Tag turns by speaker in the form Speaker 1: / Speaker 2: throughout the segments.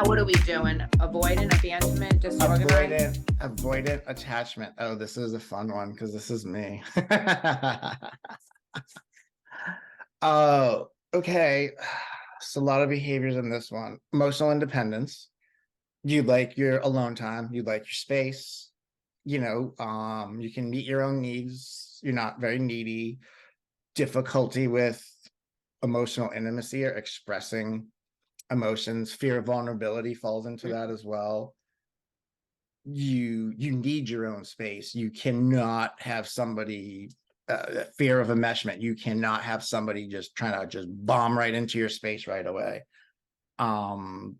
Speaker 1: now what are we doing? Avoidant, abandonment, disorganized?
Speaker 2: Avoidant attachment. Oh, this is a fun one because this is me. Oh, okay. So a lot of behaviors in this one. Emotional independence. You like your alone time, you like your space, you can meet your own needs, you're not very needy. Difficulty with emotional intimacy or expressing emotions, fear of vulnerability falls into that as well. You need your own space. You cannot have somebody fear of enmeshment. You cannot have somebody just trying to just bomb right into your space right away. um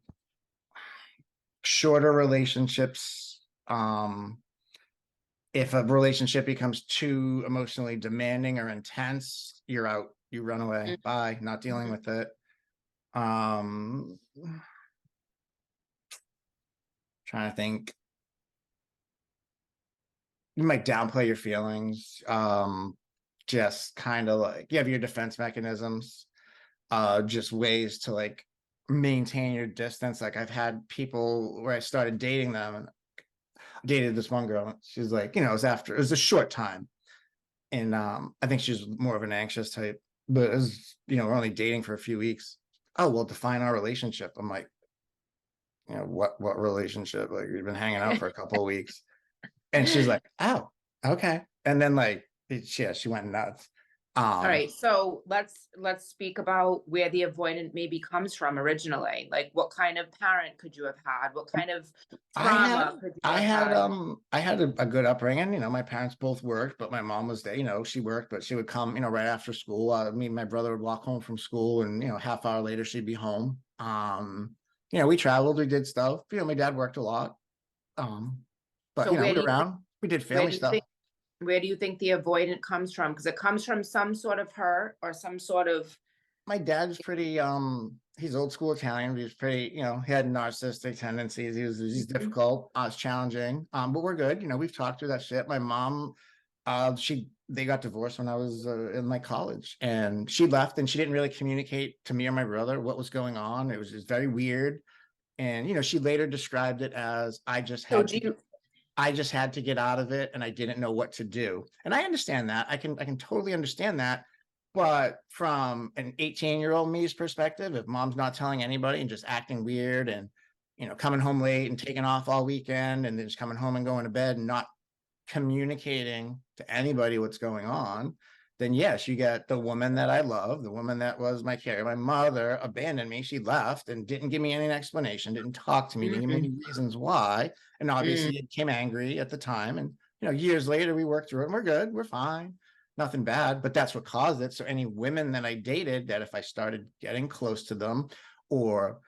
Speaker 2: Shorter relationships. If a relationship becomes too emotionally demanding or intense, you're out, you run away, bye, not dealing
Speaker 1: Mhm.
Speaker 2: with it. um Trying to think. You might downplay your feelings. Just kind of like you have your defense mechanisms, just ways to like maintain your distance. Like I've had people where I started dating them, and dated this one girl. She's like, it was a short time. And I think she's more of an anxious type, but as we're only dating for a few weeks. Oh, well, define our relationship. I'm like, what relationship? Like, we've been hanging out for a couple of weeks. And she's like, oh, okay. And then like yeah, she went nuts.
Speaker 1: All
Speaker 2: Um,
Speaker 1: right, so let's speak about where the avoidant maybe comes from originally. Like, what kind of parent could you have had? What kind of
Speaker 2: I had
Speaker 1: trauma could you have had?
Speaker 2: I had a good upbringing. My parents both worked, but my mom was there. She worked, but she would come, right after school. Me and my brother would walk home from school, and half hour later she'd be home. We traveled, we did stuff. My dad worked a lot. Um, but
Speaker 1: So
Speaker 2: we were around, we did
Speaker 1: where
Speaker 2: family
Speaker 1: do you
Speaker 2: stuff.
Speaker 1: think where do you think the avoidant comes from? Because it comes from some sort of hurt or some sort of.
Speaker 2: My dad's pretty he's old school Italian. He's pretty, he had narcissistic tendencies. He's
Speaker 1: Mhm.
Speaker 2: difficult, it's challenging. But we're good. We've talked through that shit. My mom, they got divorced when I was in my college, and she left, and she didn't really communicate to me or my brother what was going on. It was just very weird. And she later described it as
Speaker 1: So do you
Speaker 2: I just had to get out of it, and I didn't know what to do. And I understand that. I can totally understand that. But from an 18-year-old me's perspective, if mom's not telling anybody and just acting weird, and coming home late and taking off all weekend, and then just coming home and going to bed and not communicating to anybody what's going on, then yes, you get the woman that I love, the woman that was my carrier. My mother abandoned me. She left and didn't give me any explanation, didn't talk to me, didn't give me any reasons why. And
Speaker 1: mm,
Speaker 2: obviously it became angry at the time. And, years later we worked through it and we're good. We're fine. Nothing bad, but that's what caused it. So any women that I dated, that if I started getting close to them, or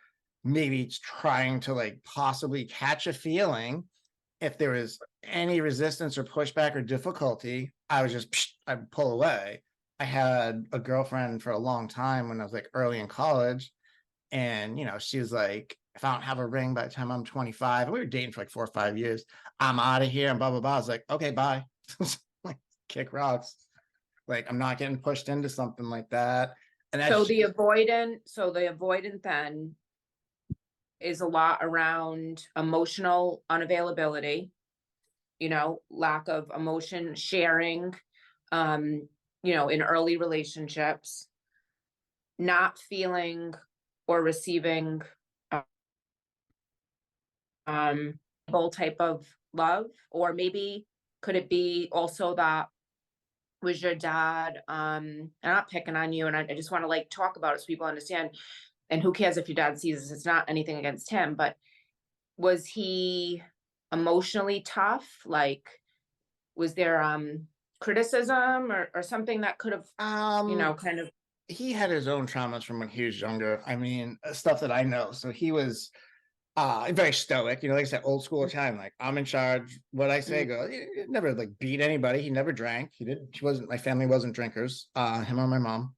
Speaker 2: maybe it's trying to like possibly catch a feeling, if there was any resistance or pushback or difficulty, I was just, I'd pull away. I had a girlfriend for a long time when I was like early in college. And, she was like, if I don't have a ring by the time I'm 25, we were dating for like 4 or 5 years, I'm out of here and blah, blah, blah. I was like, okay, bye. Like, kick rocks. Like, I'm not getting pushed into something like that. And
Speaker 1: so
Speaker 2: that's,
Speaker 1: the avoidant then is a lot around emotional unavailability, lack of emotion sharing, in early relationships, not feeling or receiving full type of love. Or maybe could it be also that was your dad, I'm not picking on you, and I just want to like talk about it so people understand. And who cares if your dad sees this? It's not anything against him, but was he emotionally tough? Like, was there criticism or something that could have,
Speaker 2: um,
Speaker 1: kind of.
Speaker 2: he had his own traumas from when he was younger. I mean, stuff that I know. So he was very stoic, like I said, old school Italian. Like, I'm in charge, what I say
Speaker 1: Mm,
Speaker 2: goes. He never like beat anybody. He never drank. She wasn't, my family wasn't drinkers, him or my mom.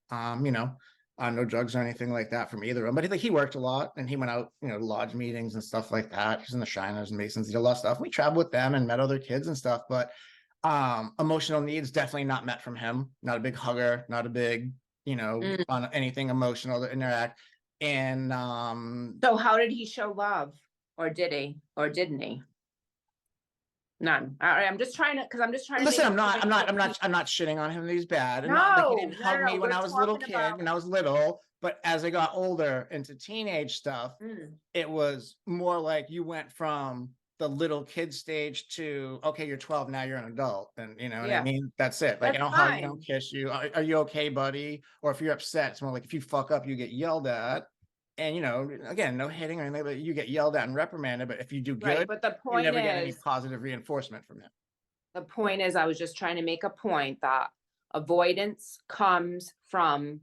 Speaker 2: No drugs or anything like that from either of them. But he worked a lot, and he went out, to lodge meetings and stuff like that. He's in the Shiners and Masons, he did a lot of stuff. We traveled with them and met other kids and stuff. But emotional needs definitely not met from him. Not a big hugger, not a big,
Speaker 1: mm,
Speaker 2: on anything emotional to interact. And
Speaker 1: So how did he show love? Or did he? Or didn't he? None. All right, I'm just trying to, because I'm just trying to
Speaker 2: listen,
Speaker 1: make a point for
Speaker 2: I'm
Speaker 1: people.
Speaker 2: not shitting on him that he's bad, and not like he
Speaker 1: No,
Speaker 2: didn't
Speaker 1: no,
Speaker 2: hug
Speaker 1: no, no.
Speaker 2: me when
Speaker 1: We're
Speaker 2: I was a little
Speaker 1: talking
Speaker 2: kid,
Speaker 1: about.
Speaker 2: when I was little. But as I got older into teenage stuff,
Speaker 1: Mm,
Speaker 2: it was more like you went from the little kid stage to, okay, you're 12 now, you're an adult, and you know what I
Speaker 1: yeah,
Speaker 2: mean. That's it. Like I
Speaker 1: that's
Speaker 2: don't hug you, don't
Speaker 1: fine.
Speaker 2: kiss you. Are you okay, buddy? Or if you're upset, it's more like if you fuck up, you get yelled at. And you know, again, no hitting or anything, but you get yelled at and reprimanded. But if you do
Speaker 1: Right.
Speaker 2: good,
Speaker 1: But
Speaker 2: you never get any positive reinforcement from him.
Speaker 1: the point is, I was just trying to make a point that avoidance comes from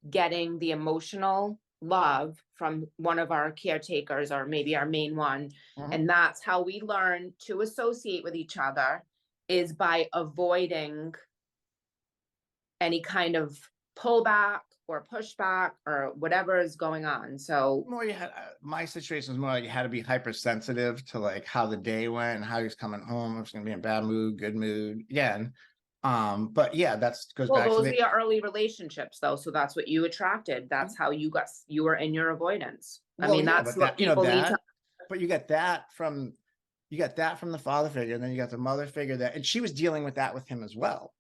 Speaker 1: getting the emotional love from one of our caretakers or maybe our main one.
Speaker 2: Mhm.
Speaker 1: And that's how we learn to associate with each other is by avoiding any kind of pullback or pushback or whatever is going on. So
Speaker 2: More you had my situation was more like you had to be hypersensitive to like how the day went and how he was coming home. If it's gonna be in bad mood, good mood. Again. But yeah, that's goes
Speaker 1: well,
Speaker 2: back to
Speaker 1: those are
Speaker 2: the
Speaker 1: your early relationships though. So that's what you attracted. That's how you were in your avoidance. I
Speaker 2: well,
Speaker 1: mean,
Speaker 2: yeah,
Speaker 1: that's
Speaker 2: but
Speaker 1: what
Speaker 2: that
Speaker 1: people need to.
Speaker 2: but you got that from the father figure, and then you got the mother figure that, and she was dealing with that with him as well.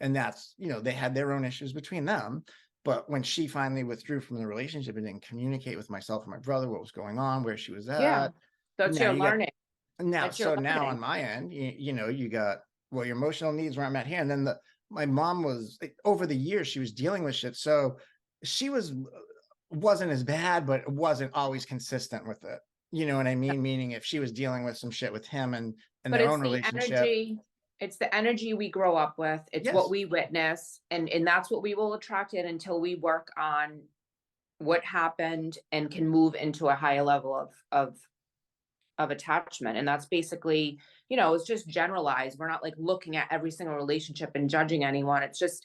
Speaker 2: And that's, you know, they had their own issues between them. But when she finally withdrew from the relationship and didn't communicate with myself and my brother what was going on, where she was
Speaker 1: Yeah.
Speaker 2: at,
Speaker 1: That's
Speaker 2: now
Speaker 1: your
Speaker 2: you got
Speaker 1: learning.
Speaker 2: now,
Speaker 1: That's your
Speaker 2: so now
Speaker 1: learning.
Speaker 2: on my end, you know, you got, well, your emotional needs weren't met here. And then my mom was like, over the years, she was dealing with shit. So she wasn't as bad, but wasn't always consistent with it. You know what I mean? Meaning if she was dealing with some shit with him and
Speaker 1: But
Speaker 2: their own relationship,
Speaker 1: it's the energy we grow up with. It's what
Speaker 2: yes.
Speaker 1: we witness. And that's what we will attract in until we work on what happened and can move into a higher level of attachment. And that's basically, it's just generalized. We're not like looking at every single relationship and judging anyone. It's just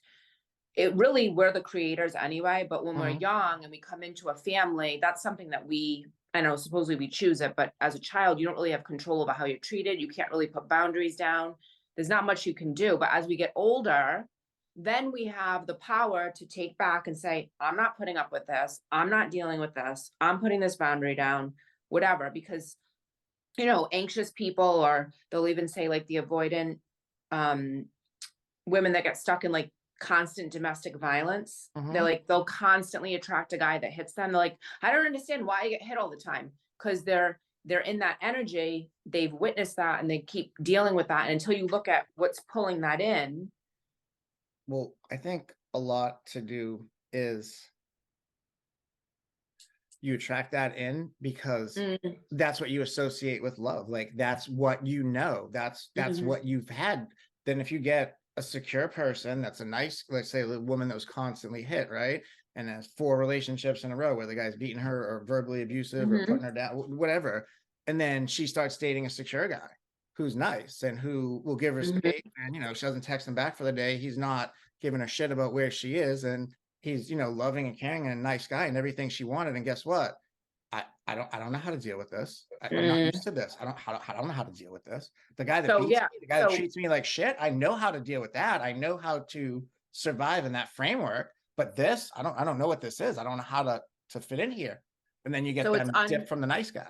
Speaker 1: it really we're the creators anyway, but when we're
Speaker 2: Mhm.
Speaker 1: young and we come into a family, that's something that I know supposedly we choose it, but as a child, you don't really have control over how you're treated. You can't really put boundaries down. There's not much you can do. But as we get older, then we have the power to take back and say, I'm not putting up with this. I'm not dealing with this. I'm putting this boundary down, whatever. Because, anxious people, or they'll even say like the avoidant um women that get stuck in like constant domestic violence. They're
Speaker 2: Mhm.
Speaker 1: like, they'll constantly attract a guy that hits them. They're like, I don't understand why you get hit all the time. Because they're in that energy, they've witnessed that and they keep dealing with that. And until you look at what's pulling that in.
Speaker 2: Well, I think a lot to do is you attract that in because
Speaker 1: Mm,
Speaker 2: that's what you associate with love. Like that's what you know. That's
Speaker 1: mhm,
Speaker 2: what you've had. Then if you get a secure person that's a nice, let's say the woman that was constantly hit, right? And has 4 relationships in a row where the guy's beating her or verbally abusive or
Speaker 1: mhm,
Speaker 2: putting her down, whatever. And then she starts dating a secure guy who's nice and who will give her
Speaker 1: mhm,
Speaker 2: space. And, you know, she doesn't text him back for the day. He's not giving a shit about where she is. And he's, you know, loving and caring and a nice guy and everything she wanted. And guess what? I don't know how to deal with this. I'm not used
Speaker 1: mm.
Speaker 2: to this. I don't know how to deal with this. The guy that
Speaker 1: So
Speaker 2: beats
Speaker 1: yeah,
Speaker 2: me, the guy that
Speaker 1: so
Speaker 2: treats me like shit, I know how to deal with that. I know how to survive in that framework. But this, I don't know what this is. I don't know how to fit in here. And then you get
Speaker 1: so
Speaker 2: them dip from the nice guy.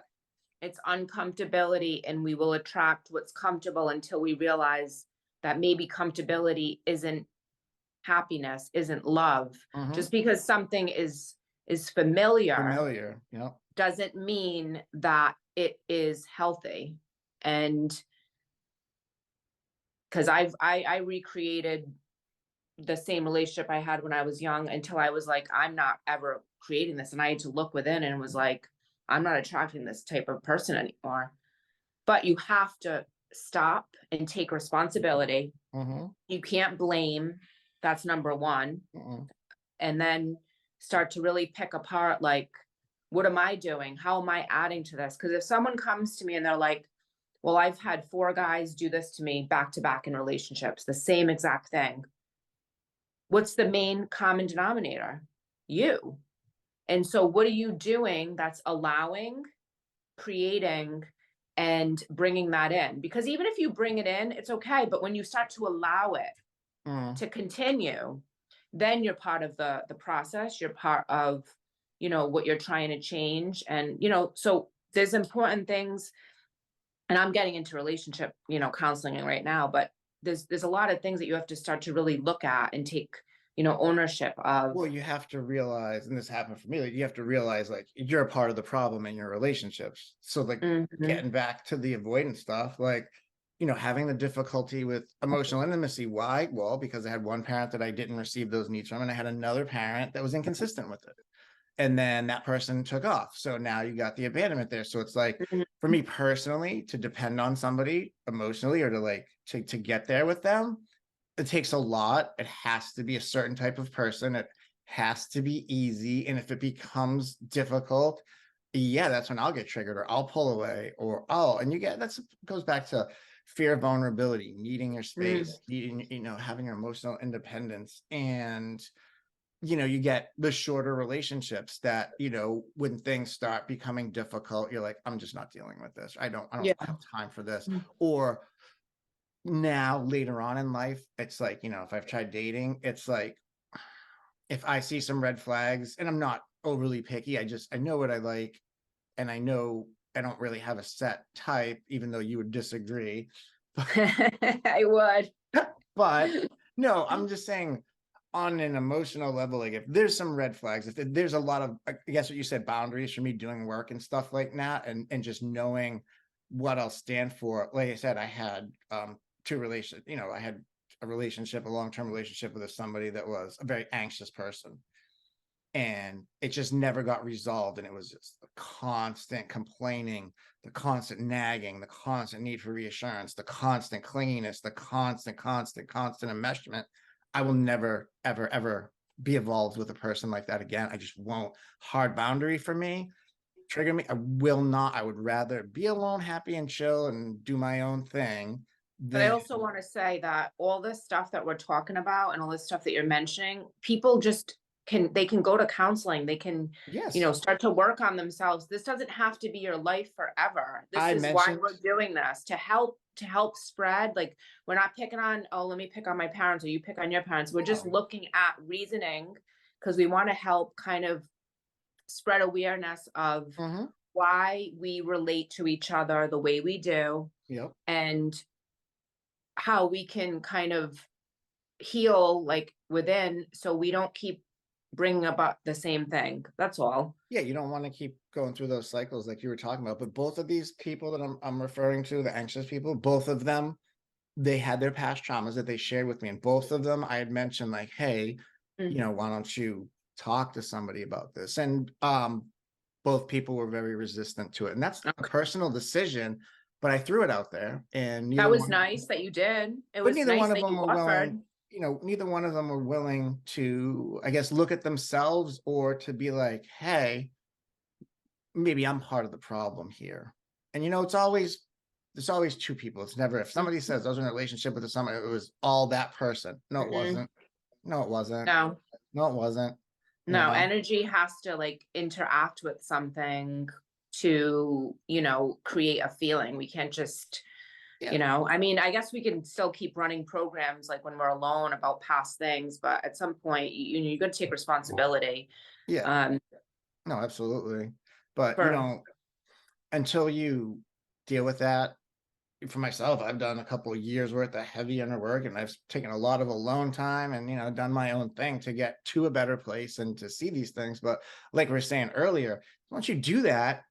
Speaker 1: it's uncomfortability, and we will attract what's comfortable until we realize that maybe comfortability isn't happiness, isn't love.
Speaker 2: Mhm.
Speaker 1: Just because something is familiar
Speaker 2: Familiar, you know.
Speaker 1: doesn't mean that it is healthy. And because I recreated the same relationship I had when I was young until I was like, I'm not ever creating this. And I had to look within and was like, I'm not attracting this type of person anymore. But you have to stop and take responsibility.
Speaker 2: Mhm.
Speaker 1: You can't blame. That's number one.
Speaker 2: Mhm.
Speaker 1: And then start to really pick apart, like, what am I doing? How am I adding to this? Because if someone comes to me and they're like, well, I've had 4 guys do this to me back to back in relationships, the same exact thing. What's the main common denominator? You. And so, what are you doing that's allowing, creating, and bringing that in? Because even if you bring it in, it's okay. But when you start to allow it
Speaker 2: Mhm.
Speaker 1: to continue, then you're part of the process. You're part of what you're trying to change. And, so there's important things, and I'm getting into relationship, counseling right now, but there's a lot of things that you have to start to really look at and take, ownership of.
Speaker 2: Well, you have to realize, and this happened for me, like, you have to realize, like, you're a part of the problem in your relationships. So, like,
Speaker 1: Mhm.
Speaker 2: getting back to the avoidance stuff, like, having the difficulty with emotional intimacy. Why? Well, because I had one parent that I didn't receive those needs from, and I had another parent that was inconsistent with it. And then that person took off. So now you got the abandonment there. So it's like,
Speaker 1: Mhm.
Speaker 2: for me personally, to depend on somebody emotionally, or to like to get there with them, it takes a lot. It has to be a certain type of person. It has to be easy. And if it becomes difficult, yeah, that's when I'll get triggered, or I'll pull away, or and you get, that's goes back to fear of vulnerability, needing your
Speaker 1: Mm.
Speaker 2: space, needing, having your emotional independence. And you get the shorter relationships that, when things start becoming difficult, you're like, I'm just not dealing with this. I don't
Speaker 1: Yeah.
Speaker 2: have time for this.
Speaker 1: Mm.
Speaker 2: Or now later on in life, it's like, if I've tried dating, it's like, if I see some red flags, and I'm not overly picky, I know what I like, and I know I don't really have a set type, even though you would disagree.
Speaker 1: I would.
Speaker 2: But no, I'm just saying, on an emotional level, like, if there's some red flags, if there's a lot of, I guess what you said, boundaries for me doing work and stuff like that, and just knowing what I'll stand for. Like I said, I had two relations, I had a relationship, a long-term relationship with somebody that was a very anxious person, and it just never got resolved. And it was just the constant complaining, the constant nagging, the constant need for reassurance, the constant clinginess, the constant enmeshment. I will never, ever, ever be involved with a person like that again. I just won't. Hard boundary for me, trigger me. I will not. I would rather be alone, happy and chill, and do my own thing
Speaker 1: But I
Speaker 2: than.
Speaker 1: also want to say that all this stuff that we're talking about and all this stuff that you're mentioning, people just they can go to counseling. They can,
Speaker 2: Yes,
Speaker 1: start to work on themselves. This doesn't have to be your life forever. This
Speaker 2: I
Speaker 1: is why
Speaker 2: mentioned.
Speaker 1: we're doing this, to help spread. Like, we're not picking on, oh, let me pick on my parents or you pick on your parents. We're just
Speaker 2: No.
Speaker 1: looking at reasoning because we want to help kind of spread awareness of
Speaker 2: Hmm.
Speaker 1: why we relate to each other the way we do,
Speaker 2: Yep.
Speaker 1: and how we can kind of heal like within, so we don't keep bringing about the same thing. That's all.
Speaker 2: Yeah, you don't want to keep going through those cycles like you were talking about. But both of these people that I'm referring to, the anxious people, both of them, they had their past traumas that they shared with me. And both of them, I had mentioned, like, hey,
Speaker 1: Mm.
Speaker 2: why don't you talk to somebody about this? And both people were very resistant to it. And that's a
Speaker 1: Okay.
Speaker 2: personal decision, but I threw it out there, and
Speaker 1: That was nice that you did. It was
Speaker 2: neither
Speaker 1: nice
Speaker 2: one of
Speaker 1: that
Speaker 2: them
Speaker 1: you
Speaker 2: were willing,
Speaker 1: offered.
Speaker 2: neither one of them were willing to, I guess, look at themselves, or to be like, hey, maybe I'm part of the problem here. And it's always two people. It's never, if somebody
Speaker 1: Mhm.
Speaker 2: says I was in a relationship with somebody, it was all that person. No, it
Speaker 1: Mm-mm.
Speaker 2: wasn't. No, it wasn't.
Speaker 1: No,
Speaker 2: No, it wasn't. You
Speaker 1: no,
Speaker 2: know?
Speaker 1: energy has to like interact with something to, create a feeling. We can't just,
Speaker 2: Yeah.
Speaker 1: I mean, I guess we can still keep running programs like when we're alone about past things, but at some point, you're going to take responsibility.
Speaker 2: Yeah.
Speaker 1: Um,
Speaker 2: No, absolutely. But
Speaker 1: for
Speaker 2: until you deal with that, for myself, I've done a couple of years worth of heavy inner work, and I've taken a lot of alone time, and done my own thing to get to a better place and to see these things. But like we were saying earlier, once you do that,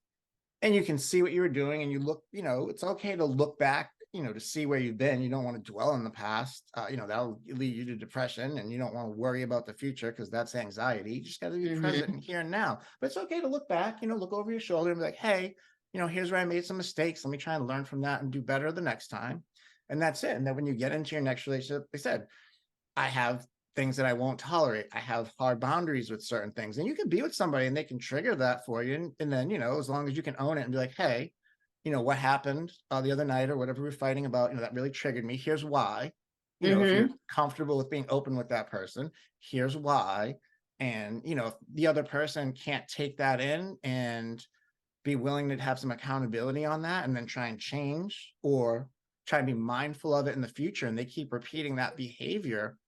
Speaker 2: and you can see what you were doing, and you look, it's okay to look back, to see where you've been. You don't want to dwell in the past. That'll lead you to depression, and you don't want to worry about the future, because that's anxiety. You just got to be present
Speaker 1: Mhm.
Speaker 2: and here and now. But it's okay to look back, look over your shoulder and be like, hey, here's where I made some mistakes. Let me try and learn from that and do better the next time. And that's it. And then when you get into your next relationship, like I said, I have things that I won't tolerate. I have hard boundaries with certain things. And you can be with somebody and they can trigger that for you. And then, as long as you can own it and be like, hey, what happened the other night, or whatever we're fighting about, that really triggered me. Here's why. If you're
Speaker 1: Mhm.
Speaker 2: comfortable with being open with that person, here's why. And, if the other person can't take that in and be willing to have some accountability on that, and then try and change, or try and be mindful of it in the future, and they keep repeating that behavior,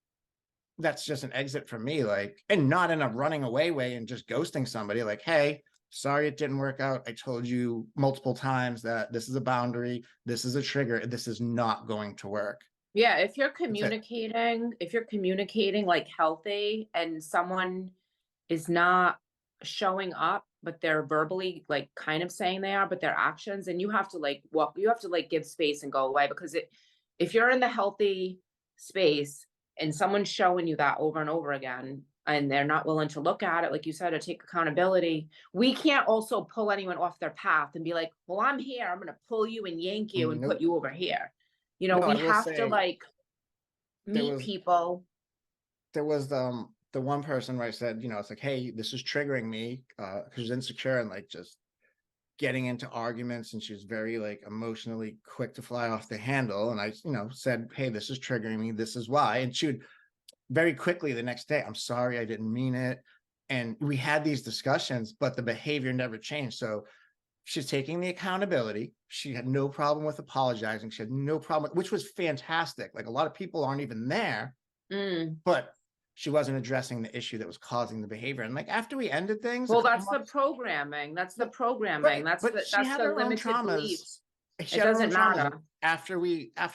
Speaker 2: that's just an exit for me, like, and not in a running away way and just ghosting somebody like, hey, sorry it didn't work out. I told you multiple times that this is a boundary, this is a trigger, this is not going to work.
Speaker 1: Yeah,
Speaker 2: That's it.
Speaker 1: if you're communicating like healthy and someone is not showing up, but they're verbally like kind of saying they are, but their actions, and you have to like you have to like give space and go away because if you're in the healthy space and someone's showing you that over and over again and they're not willing to look at it, like you said, or take accountability, we can't also pull anyone off their path and be like, well, I'm here, I'm going to pull you and yank you and put
Speaker 2: Nope.
Speaker 1: you over here. You know,
Speaker 2: No, I
Speaker 1: we
Speaker 2: will
Speaker 1: have to
Speaker 2: say
Speaker 1: like
Speaker 2: there
Speaker 1: meet
Speaker 2: was
Speaker 1: people.
Speaker 2: the one person where I said, it's like, hey, this is triggering me, because she's insecure and like just getting into arguments, and she was very like emotionally quick to fly off the handle. And I, said, hey, this is triggering me. This is why. And she would very quickly the next day, I'm sorry, I didn't mean it. And we had these discussions, but the behavior never changed. So she's taking the accountability. She had no problem with apologizing. She had no problem, which was fantastic. Like a lot of people aren't even there,
Speaker 1: Mm.
Speaker 2: but she wasn't addressing the issue that was causing the behavior. And like after we ended things a
Speaker 1: Well,
Speaker 2: couple
Speaker 1: that's the
Speaker 2: months,
Speaker 1: programming. That's the programming.
Speaker 2: right, but she
Speaker 1: That's
Speaker 2: had
Speaker 1: the
Speaker 2: her own
Speaker 1: limited
Speaker 2: traumas.
Speaker 1: beliefs.
Speaker 2: She
Speaker 1: It
Speaker 2: had her own
Speaker 1: doesn't
Speaker 2: traumas. And
Speaker 1: matter.
Speaker 2: after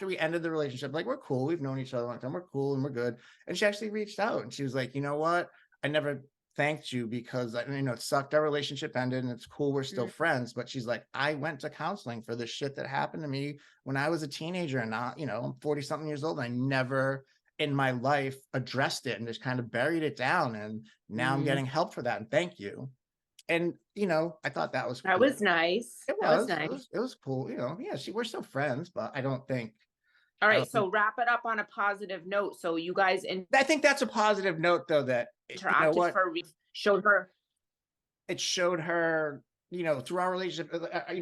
Speaker 2: we ended the relationship, like we're cool. We've known each other a long time. We're cool and we're good. And she actually reached out and she was like, you know what? I never thanked you because it sucked. Our relationship ended and it's cool. We're still
Speaker 1: Mm,
Speaker 2: friends. But she's like, I went to counseling for the shit that happened to me when I was a teenager, and now, I'm 40 something years old. And I never in my life addressed it and just kind of buried it down. And now I'm
Speaker 1: mm.
Speaker 2: getting help for that. And thank you. And I thought that was
Speaker 1: That
Speaker 2: cool.
Speaker 1: was nice.
Speaker 2: It
Speaker 1: That was
Speaker 2: was, it
Speaker 1: nice.
Speaker 2: was, it was cool. Yeah, we're still friends, but
Speaker 1: All
Speaker 2: I
Speaker 1: right,
Speaker 2: don't think,
Speaker 1: so wrap it up on a positive note. So you guys
Speaker 2: I think that's a positive note though, that, you know
Speaker 1: interacted
Speaker 2: what,
Speaker 1: for showed her.
Speaker 2: it showed her, through our relationship,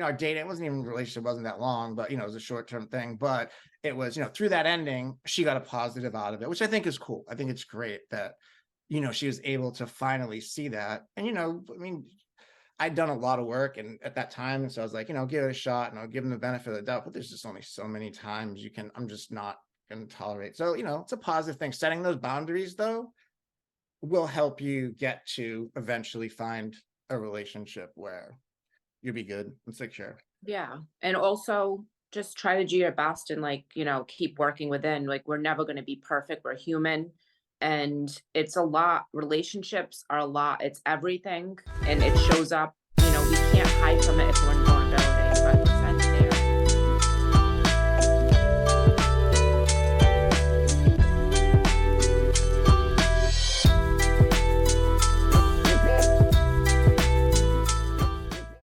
Speaker 2: our dating, it wasn't even a relationship, wasn't that long, but, it was a short-term thing, but it was, through that ending, she got a positive out of it, which I think is cool. I think it's great that, she was able to finally see that. And, I mean, I'd done a lot of work and at that time. And so I was like, give it a shot and I'll give them the benefit of the doubt. But there's just only so many times I'm just not going to tolerate. So, it's a positive thing. Setting those boundaries though will help you get to eventually find a relationship where you'll be good and secure.
Speaker 1: Yeah. And also just try to do your best and like, keep working within. Like we're never going to be perfect. We're human. And it's a lot. Relationships are a lot. It's everything. And it shows up, we can't hide from it if we're in vulnerability. But